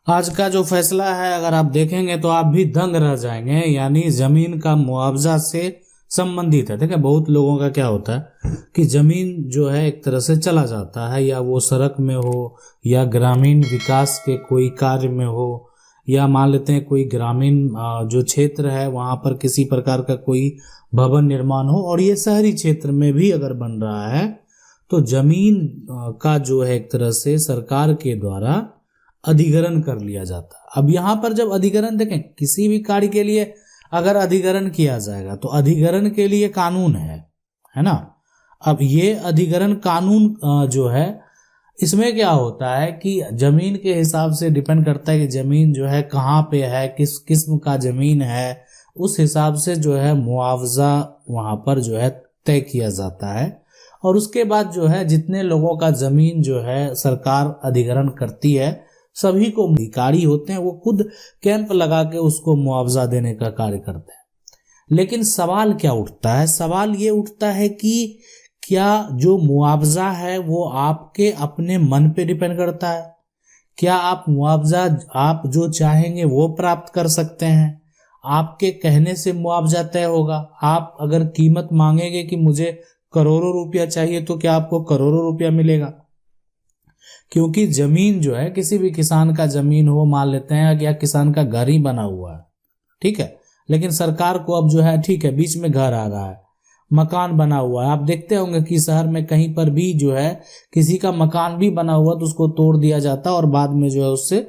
आज का जो फैसला है अगर आप देखेंगे तो आप भी दंग रह जाएंगे। यानी जमीन का मुआवजा से संबंधित है। देखिए बहुत लोगों का क्या होता है कि जमीन जो है एक तरह से चला जाता है, या वो सड़क में हो या ग्रामीण विकास के कोई कार्य में हो, या मान लेते हैं कोई ग्रामीण जो क्षेत्र है वहां पर किसी प्रकार का कोई भवन निर्माण हो, और ये शहरी क्षेत्र में भी अगर बन रहा है तो जमीन का जो है एक तरह से सरकार के द्वारा अधिग्रहण कर लिया जाता है। अब यहाँ पर जब अधिग्रहण देखें, किसी भी कार्य के लिए अगर अधिग्रहण किया जाएगा तो अधिग्रहण के लिए कानून है ना। अब ये अधिग्रहण कानून जो है इसमें क्या होता है कि जमीन के हिसाब से डिपेंड करता है कि जमीन जो है कहाँ पे है, किस किस्म का जमीन है, उस हिसाब से जो है मुआवजा वहां पर जो है तय किया जाता है। और उसके बाद जो है जितने लोगों का जमीन जो है सरकार अधिग्रहण करती है, सभी को अधिकारी होते हैं, वो खुद कैंप लगा के उसको मुआवजा देने का कार्य करते हैं। लेकिन सवाल क्या उठता है? सवाल ये उठता है कि क्या जो मुआवजा है वो आपके अपने मन पे डिपेंड करता है? क्या आप मुआवजा आप जो चाहेंगे वो प्राप्त कर सकते हैं? आपके कहने से मुआवजा तय होगा? आप अगर कीमत मांगेंगे कि मुझे करोड़ों रुपया चाहिए तो क्या आपको करोड़ों रुपया मिलेगा? क्योंकि जमीन जो है, किसी भी किसान का जमीन हो, मान लेते हैं कि किसान का घर ही बना हुआ है, ठीक है, लेकिन सरकार को अब जो है ठीक है बीच में घर आ रहा है, मकान बना हुआ है। आप देखते होंगे कि शहर में कहीं पर भी जो है किसी का मकान भी बना हुआ तो उसको तोड़ दिया जाता है और बाद में जो है उससे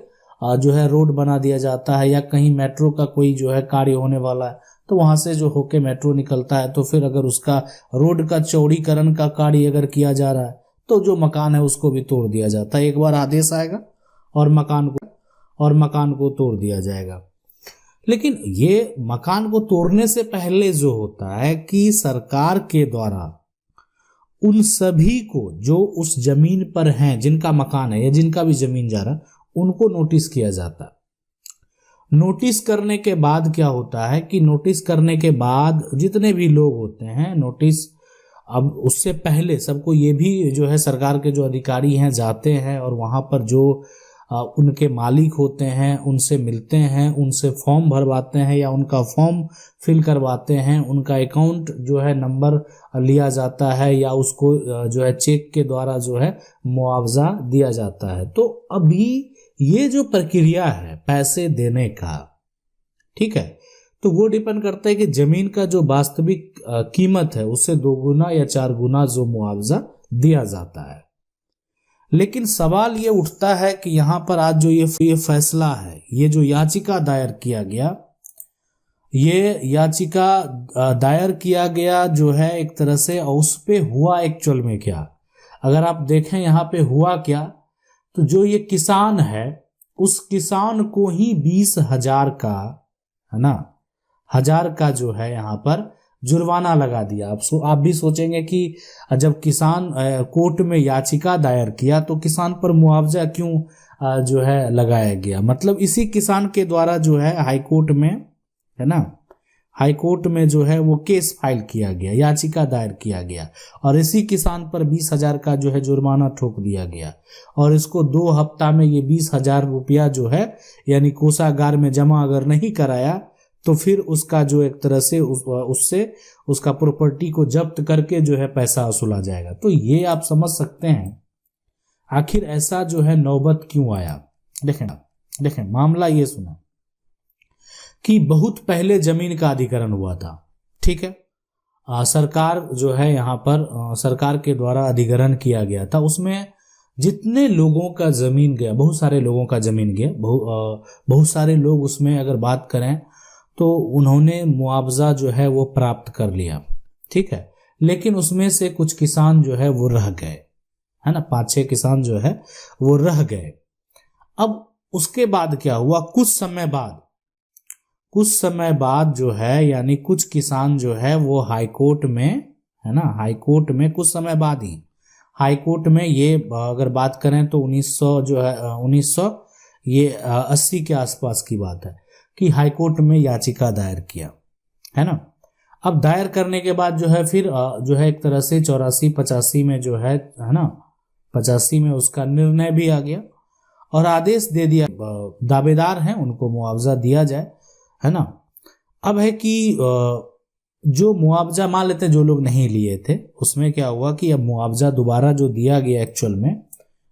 जो है रोड बना दिया जाता है, या कहीं मेट्रो का कोई जो है कार्य होने वाला है तो वहां से जो होके मेट्रो निकलता है, तो फिर अगर उसका रोड का चौड़ीकरण का कार्य अगर किया जा रहा है तो जो मकान है उसको भी तोड़ दिया जाता है। एक बार आदेश आएगा और मकान को तोड़ दिया जाएगा। लेकिन ये मकान को तोड़ने से पहले जो होता है कि सरकार के द्वारा उन सभी को जो उस जमीन पर हैं, जिनका मकान है या जिनका भी जमीन जा रहा है, उनको नोटिस किया जाता है। नोटिस करने के बाद क्या होता है कि नोटिस करने के बाद जितने भी लोग होते हैं, नोटिस अब उससे पहले सबको ये भी जो है सरकार के जो अधिकारी हैं जाते हैं और वहां पर जो उनके मालिक होते हैं उनसे मिलते हैं, उनसे फॉर्म भरवाते हैं या उनका फॉर्म फिल करवाते हैं, उनका अकाउंट जो है नंबर लिया जाता है या उसको जो है चेक के द्वारा जो है मुआवजा दिया जाता है। तो अभी ये जो प्रक्रिया है पैसे देने का, ठीक है, तो वो डिपेंड करता है कि जमीन का जो वास्तविक कीमत है उससे 2 गुना या 4 गुना जो मुआवजा दिया जाता है। लेकिन सवाल ये उठता है कि यहाँ पर आज जो ये फैसला है, ये जो याचिका दायर किया गया, ये याचिका दायर किया गया जो है एक तरह से, और उस पे हुआ एक्चुअल में क्या? अगर आप देखें यहाँ पे हुआ क्या, तो जो ये किसान है उस किसान को ही 20,000 का, है ना, 1000 का जो है यहाँ पर जुर्माना लगा दिया। आप भी सोचेंगे कि जब किसान कोर्ट में याचिका दायर किया तो किसान पर मुआवजा क्यों जो है लगाया गया? मतलब इसी किसान के द्वारा जो है हाई कोर्ट में, है ना, हाई कोर्ट में जो है वो केस फाइल किया गया, याचिका दायर किया गया, और इसी किसान पर 20,000 का जो है जुर्माना ठोक दिया गया। और इसको 2 हफ्ता में ये 20,000 रुपया जो है यानी कोषागार में जमा अगर नहीं कराया तो फिर उसका जो एक तरह से उससे उसका प्रॉपर्टी को जब्त करके जो है पैसा वसूला जाएगा। तो ये आप समझ सकते हैं आखिर ऐसा जो है नौबत क्यों आया। देखें मामला ये सुना कि बहुत पहले जमीन का अधिग्रहण हुआ था, ठीक है, सरकार जो है यहाँ पर सरकार के द्वारा अधिग्रहण किया गया था। उसमें जितने लोगों का जमीन गया, बहुत सारे लोगों का जमीन गया, बहुत सारे लोग उसमें अगर बात करें तो उन्होंने मुआवजा जो है वो प्राप्त कर लिया, ठीक है। लेकिन उसमें से कुछ किसान जो है वो रह गए, है ना, 5-6 किसान जो है वो रह गए। अब उसके बाद क्या हुआ, कुछ समय बाद जो है यानी कुछ किसान जो है वो हाई कोर्ट में, है ना, हाई कोर्ट में कुछ समय बाद ही हाई कोर्ट में, ये अगर बात करें तो 1900 जो है 1980 के आसपास की बात है कि हाई कोर्ट में याचिका दायर किया, है ना। अब दायर करने के बाद जो है फिर जो है एक तरह से 84-85 में जो है ना, 85 में उसका निर्णय भी आ गया और आदेश दे दिया दावेदार हैं उनको मुआवजा दिया जाए, है ना। अब है कि जो मुआवजा मान लेते हैं जो लोग नहीं लिए थे, उसमें क्या हुआ कि अब मुआवजा दोबारा जो दिया गया एक्चुअल में,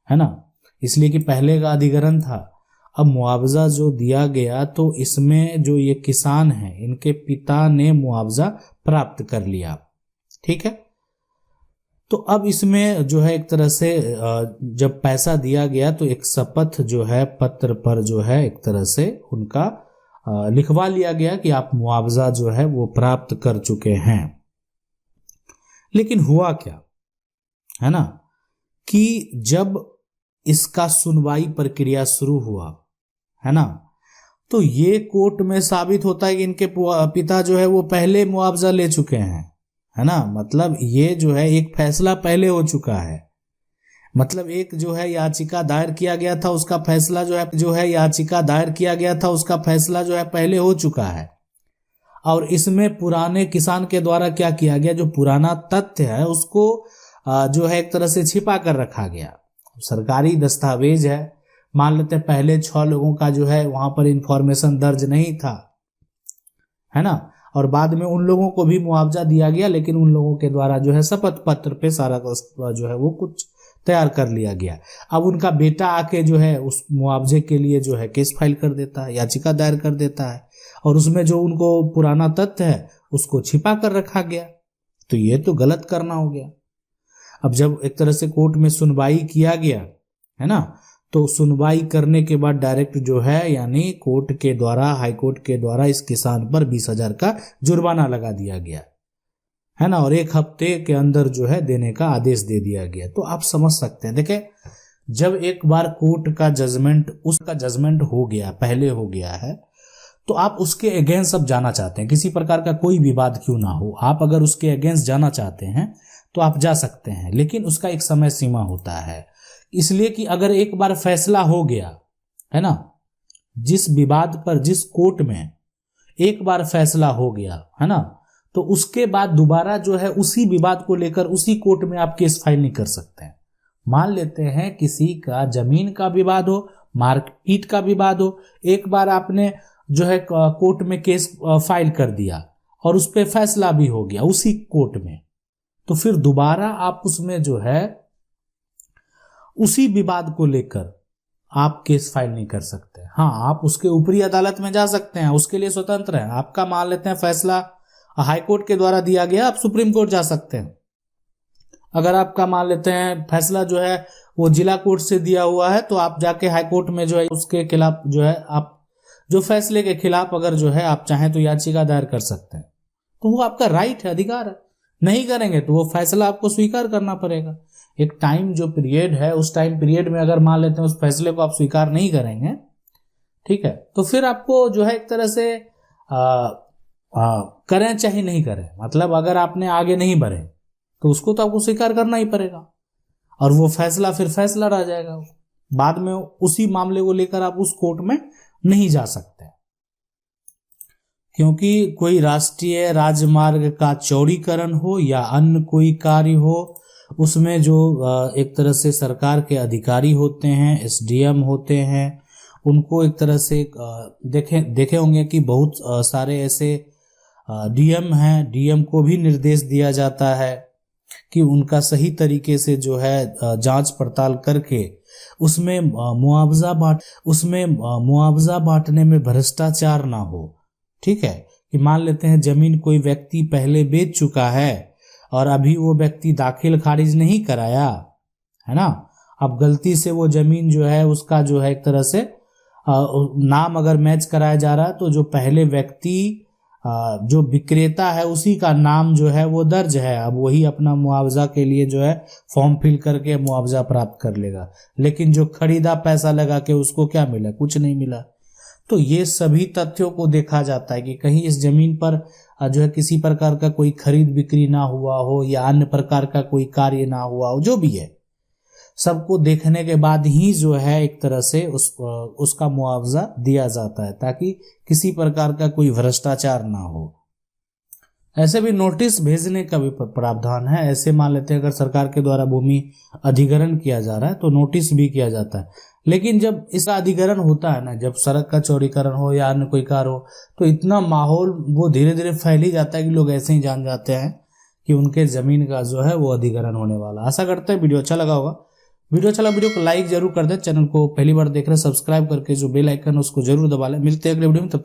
है ना, इसलिए कि पहले का अधिग्रहण था, अब मुआवजा जो दिया गया तो इसमें जो ये किसान हैं इनके पिता ने मुआवजा प्राप्त कर लिया, ठीक है। तो अब इसमें जो है एक तरह से जब पैसा दिया गया तो एक शपथ जो है पत्र पर जो है एक तरह से उनका लिखवा लिया गया कि आप मुआवजा जो है वो प्राप्त कर चुके हैं। लेकिन हुआ क्या, है ना, कि जब इसका सुनवाई प्रक्रिया शुरू हुआ, है ना, तो ये कोर्ट में साबित होता है कि इनके पिता जो है वो पहले मुआवजा ले चुके हैं, है ना। मतलब ये जो है एक फैसला पहले हो चुका है, मतलब एक जो है याचिका दायर किया गया था उसका फैसला जो है याचिका दायर किया गया था उसका फैसला जो है पहले हो चुका है। और इसमें पुराने किसान के द्वारा क्या किया गया, जो पुराना तथ्य है उसको जो है एक तरह से छिपा कर रखा गया। सरकारी दस्तावेज है, मान लेते हैं पहले 6 लोगों का जो है वहां पर इंफॉर्मेशन दर्ज नहीं था, है ना, और बाद में उन लोगों को भी मुआवजा दिया गया, लेकिन उन लोगों के द्वारा जो है शपथ पत्र पे सारा जो है वो कुछ तैयार कर लिया गया। अब उनका बेटा आके जो है उस मुआवजे के लिए जो है केस फाइल कर देता है, याचिका दायर कर देता है, और उसमें जो उनको पुराना तथ्य है उसको छिपा कर रखा गया। तो ये तो गलत करना हो गया। अब जब एक तरह से कोर्ट में सुनवाई किया गया, है ना, तो सुनवाई करने के बाद डायरेक्ट जो है यानी कोर्ट के द्वारा, हाई कोर्ट के द्वारा इस किसान पर 20,000 का जुर्माना लगा दिया गया, है ना, और 1 हफ्ते के अंदर जो है देने का आदेश दे दिया गया। तो आप समझ सकते हैं, देखें, जब एक बार कोर्ट का जजमेंट, उसका जजमेंट हो गया, पहले हो गया है, तो आप उसके अगेंस्ट अब जाना चाहते हैं, किसी प्रकार का कोई विवाद क्यों ना हो, आप अगर उसके अगेंस्ट जाना चाहते हैं तो आप जा सकते हैं, लेकिन उसका एक समय सीमा होता है। इसलिए कि अगर एक बार फैसला हो गया, है ना, जिस विवाद पर जिस कोर्ट में एक बार फैसला हो गया, है ना, तो उसके बाद दोबारा जो है उसी विवाद को लेकर उसी कोर्ट में आप केस फाइल नहीं कर सकते हैं। मान लेते हैं किसी का जमीन का विवाद हो, मार्कपीट का विवाद हो, एक बार आपने जो है कोर्ट में केस फाइल कर दिया और उस पर फैसला भी हो गया उसी कोर्ट में, तो फिर दोबारा आप उसमें जो है उसी विवाद को लेकर आप केस फाइल नहीं कर सकते। हाँ, आप उसके ऊपरी अदालत में जा सकते हैं, उसके लिए स्वतंत्र हैं। आपका मान लेते हैं फैसला हाई कोर्ट के द्वारा दिया गया, आप सुप्रीम कोर्ट जा सकते हैं। अगर आपका मान लेते हैं फैसला जो है वो जिला कोर्ट से दिया हुआ है, तो आप जाके हाई कोर्ट में जो है उसके खिलाफ जो है आप जो फैसले के खिलाफ अगर जो है आप चाहें तो याचिका दायर कर सकते हैं। तो वो आपका राइट है, अधिकार है। नहीं करेंगे तो वो फैसला आपको स्वीकार करना पड़ेगा। एक टाइम जो पीरियड है, उस टाइम पीरियड में अगर मान लेते हैं उस फैसले को आप स्वीकार नहीं करेंगे, ठीक है, तो फिर आपको जो है एक तरह से करें चाहे नहीं करें, मतलब अगर आपने आगे नहीं बढ़े तो उसको तो आपको स्वीकार करना ही पड़ेगा, और वो फैसला फिर फैसला रह जाएगा। बाद में उसी मामले को लेकर आप उस कोर्ट में नहीं जा सकते, क्योंकि कोई राष्ट्रीय राजमार्ग का चौड़ीकरण हो या अन्य कोई कार्य हो, उसमें जो एक तरह से सरकार के अधिकारी होते हैं, एसडीएम होते हैं, उनको एक तरह से देखे होंगे कि बहुत सारे ऐसे डीएम हैं, डीएम को भी निर्देश दिया जाता है कि उनका सही तरीके से जो है जांच पड़ताल करके उसमें मुआवजा बांटने में भ्रष्टाचार ना हो। ठीक है, कि मान लेते हैं जमीन कोई व्यक्ति पहले बेच चुका है और अभी वो व्यक्ति दाखिल खारिज नहीं कराया, है ना, अब गलती से वो जमीन जो है उसका जो है एक तरह से नाम अगर मैच कराया जा रहा है, तो जो पहले व्यक्ति जो विक्रेता है उसी का नाम जो है वो दर्ज है, अब वही अपना मुआवजा के लिए जो है फॉर्म फिल करके मुआवजा प्राप्त कर लेगा, लेकिन जो खरीदा पैसा लगा के उसको क्या मिला, कुछ नहीं मिला। तो ये सभी तथ्यों को देखा जाता है कि कहीं इस जमीन पर जो है किसी प्रकार का कोई खरीद बिक्री ना हुआ हो या अन्य प्रकार का कोई कार्य ना हुआ हो, जो भी है सबको देखने के बाद ही जो है एक तरह से उसका मुआवजा दिया जाता है, ताकि किसी प्रकार का कोई भ्रष्टाचार ना हो। ऐसे भी नोटिस भेजने का भी प्रावधान है। ऐसे मान लेते हैं अगर सरकार के द्वारा भूमि अधिग्रहण किया जा रहा है तो नोटिस भी किया जाता है, लेकिन जब इसका अधिग्रहण होता है ना, जब सड़क का चौड़ीकरण हो या अन्य कोई कार्य हो, तो इतना माहौल वो धीरे धीरे फैल ही जाता है कि लोग ऐसे ही जान जाते हैं कि उनके जमीन का जो है वो अधिग्रहण होने वाला। आशा करते हैं वीडियो अच्छा लगा होगा। वीडियो को लाइक जरूर कर दे, चैनल को पहली बार देख रहे हैं सब्सक्राइब करके जो बेल आइकन है उसको जरूर दबा लें। मिलते हैं अगले वीडियो में, तब तक